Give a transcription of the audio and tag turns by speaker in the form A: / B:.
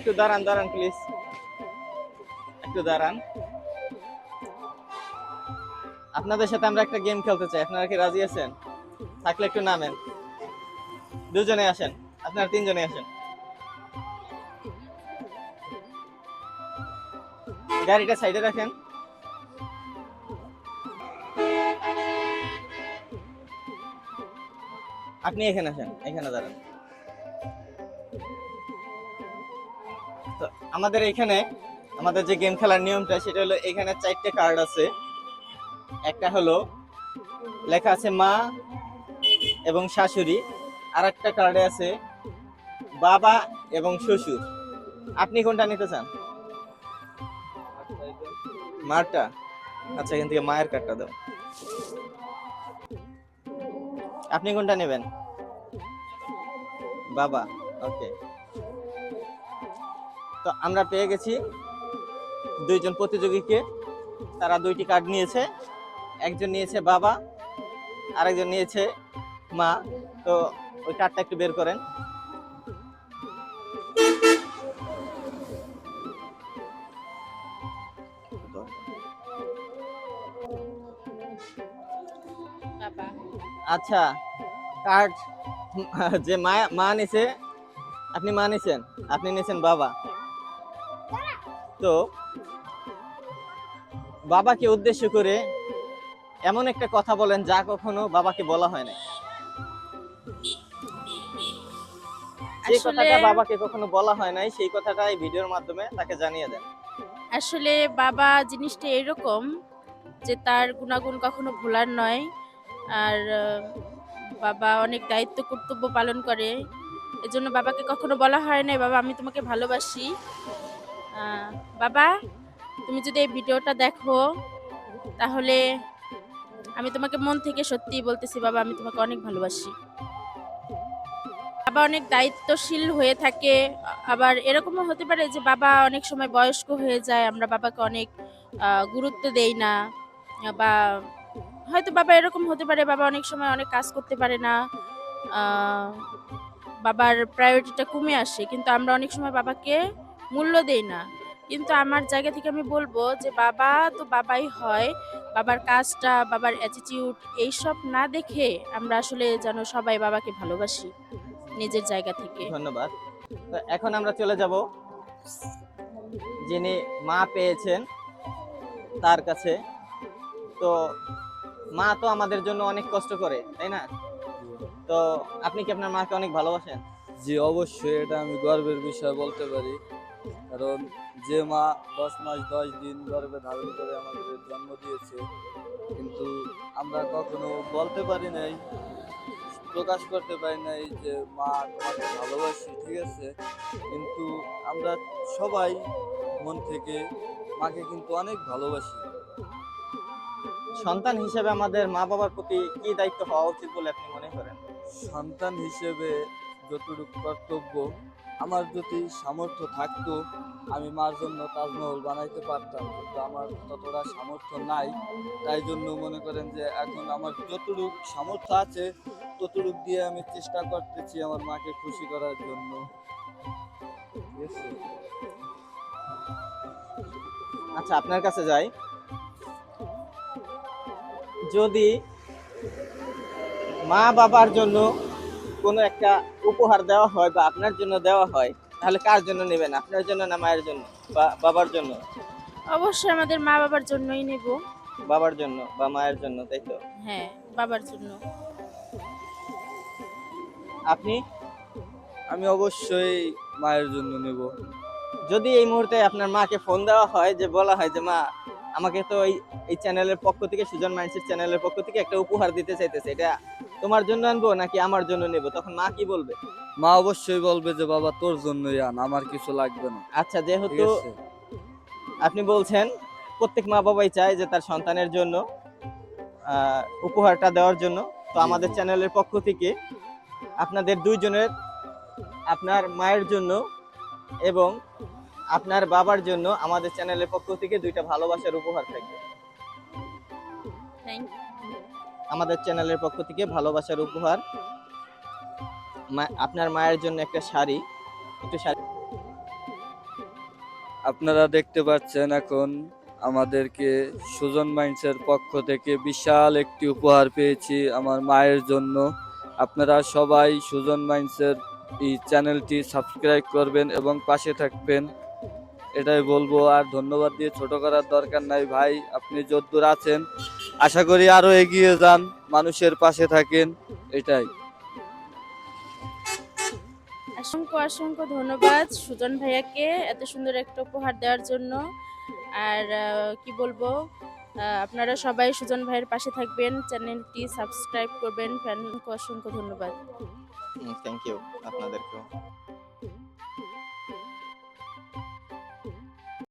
A: একটু দাঁড়ান দাঁড়ান প্লিজ, একটু দাঁড়ান। আপনাদের সাথে আমরা একটা গেম খেলতে চাই, আপনারা কি রাজি আছেন? থাকলে একটু নামেন, দুজনে আসেন, আপনারা তিনজনে আসেন। গাড়িটা সাইডে রাখেন। আপনি এখানে আসেন, এখানে দাঁড়ান। তো আমাদের এখানে আমাদের যে গেম খেলার নিয়মটা সেটা হলো, এখানে 4টে কার্ড আছে। একটা হলো লেখা আছে মা এবং শাশুড়ি, আর একটা কার্ডে আছে বাবা এবং শ্বশুর। আপনি কোনটা নিতে চান? মারটা? আচ্ছা, এখান থেকে মায়ের কার্ডটা দাও। আপনি কোনটা নেবেন? বাবা। ওকে, তো আমরা পেয়ে গেছি দুইজন প্রতিযোগীকে। তারা 2টি কার্ড নিয়েছে, একজন নিয়েছে বাবা, আরেকজন নিয়েছে মা। তো ওই কার্ডটা একটু বের করেন। আচ্ছা, কার্ড যে মা নিছে, আপনি মা নিছেন, আপনি নিছেন বাবা। তো বাবাকে উদ্দেশ্য করে এমন একটা কথা বলেন যা কখনো বাবাকে বলা হয় না। যে কথাটা বাবাকে কখনো বলা হয় নাই, সেই কথাটা এই ভিডিওর মাধ্যমে তাকে জানিয়ে দেন।
B: আসলে বাবা জিনিসটা এরকম যে তার গুণাগুণ কখনো ভোলার নয়। আর বাবা অনেক দায়িত্ব কর্তব্য পালন করে, এজন্য বাবাকে কখনো বলা হয় না বাবা আমি তোমাকে ভালোবাসি। বাবা, তুমি যদি এই ভিডিওটা দেখো তাহলে আমি তোমাকে মন থেকে সত্যিই বলতেছি বাবা, আমি তোমাকে অনেক ভালোবাসি। বাবা অনেক দায়িত্বশীল হয়ে থাকে। আবার এরকমও হতে পারে যে বাবা অনেক সময় বয়স্ক হয়ে যায়, আমরা বাবাকে অনেক গুরুত্ব দেই না। বা হয়তো বাবা এরকম হতে পারে বাবা অনেক সময় অনেক কাজ করতে পারে না, বাবার প্রায়োরিটিটা কমে আসে, কিন্তু আমরা অনেক সময় বাবাকে মূল্য দেই না। কিন্তু আমার জায়গা থেকে আমি বলবো যে বাবা তো বাবাই হয়, বাবার কাজটা বাবার অ্যাটিটিউড এইসব না দেখে আমরা আসলে যেন সবাই বাবাকে ভালোবাসি নিজের জায়গা থেকে।
A: ধন্যবাদ। তো এখন আমরা চলে যাব যিনি মা পেয়েছেন তার কাছে। তো মা তো আমাদের জন্য অনেক কষ্ট করে, তাই না? তো আপনি কি আপনার মাকে অনেক ভালোবাসেন?
C: জি অবশ্যই, এটা আমি গর্বের বিষয় বলতে পারি। কারণ যে মা 10 মাস 10 দিন গর্ভে ধারণ করে আমাদের জন্ম দিয়েছে, কিন্তু আমরা কখনো বলতে পারি নাই, প্রকাশ করতে পারি নাই যে মা তোমাকে ভালোবাসি, ঠিক আছে? কিন্তু আমরা সবাই মন থেকে মাকে কিন্তু অনেক ভালোবাসি।
A: সন্তান হিসেবে আমাদের মা বাবার প্রতি কি দায়িত্ব হওয়া উচিত বলে আপনি মনে করেন?
C: সন্তান হিসেবে যতটুকু কর্তব্য, আমার যদি সামর্থ্য থাকতো আমি মার জন্য তাজমহল বানাইতে পারতাম, কিন্তু আমার ততটা সামর্থ্য নাই। তাই জন্য মনে করেন যে এখন আমার যতটুকু সামর্থ্য আছে ততটুকু দিয়ে আমি চেষ্টা করতেছি আমার মাকে খুশি করার জন্য। ঠিক আছে?
A: আচ্ছা, আপনার কাছে যাই। যদি মা বাবার জন্য কোনো একটা উপহার দেওয়া হয় বা আপনার জন্য দেওয়া হয়, তাহলে কার জন্য নেবেন? আপনার জন্য না মায়ের জন্য বা বাবার জন্য?
B: অবশ্যই আমাদের মা বাবার জন্যই নেব।
A: বাবার জন্য বা মায়ের জন্য, তাই তো?
B: হ্যাঁ, বাবার জন্য।
A: আপনি?
C: আমি অবশ্যই মায়ের জন্য নেব।
A: যদি এই মুহূর্তে আপনার মাকে ফোন দেওয়া হয়, যে বলা হয় যে মা আমাকে তো এই চ্যানেলের পক্ষ থেকে, সুজন মাইন্ডসেট চ্যানেলের পক্ষ থেকে একটা উপহার দিতে চাইতেছে, এটা তোমার জন্য আনবো নাকি আমার জন্য নেব, তখন মা কি বলবে?
C: মা অবশ্যই বলবে যে বাবা তোর জন্যই আন, আমার কিছু লাগবে না।
A: আচ্ছা,
C: ঠিক
A: যেহেতু
C: আছে?
A: আপনি বলছেন প্রত্যেক মা বাবাই চায় যে তার সন্তানের জন্য উপহারটা দেওয়ার জন্য, তো
C: জি,
A: আমাদের
C: জি।
A: চ্যানেলের পক্ষ থেকে আপনাদের দুইজনের, আপনার মায়ের জন্য এবং আপনার বাবার জন্য আমাদের চ্যানেলের পক্ষ থেকে 2টা ভালোবাসার উপহার থাকবে।
B: থ্যাংক
A: আমাদের চ্যানেলের পক্ষ থেকে ভালোবাসার উপহার, আপনার মায়ের জন্য একটা শাড়ি, একটু শাড়ি।
C: আপনারা দেখতে পাচ্ছেন এখন আমাদেরকে সুজন মাইন্ডসের পক্ষ থেকে বিশাল একটি উপহার পেয়েছি আমার মায়ের জন্য। আপনারা সবাই সুজন মাইন্ডসের এই চ্যানেলটি সাবস্ক্রাইব করবেন এবং পাশে থাকবেন, এটাই বলবো। আর ধন্যবাদ দিয়ে ছোট করার দরকার নাই ভাই, আপনি যদ্দূর আছেন আশা করি আরো এগিয়ে যান, মানুষের পাশে থাকেন, এটাই।
B: অসংখ্য অসংখ্য ধন্যবাদ সুজন ভাইয়াকে এত সুন্দর একটা উপহার দেওয়ার জন্য। আর কি বলবো, আপনারা সবাই সুজন ভাইয়ের পাশে থাকবেন, চ্যানেলটি সাবস্ক্রাইব করবেন। অসংখ্য অসংখ্য ধন্যবাদ।
A: থ্যাংক ইউ আপনাদেরকেও।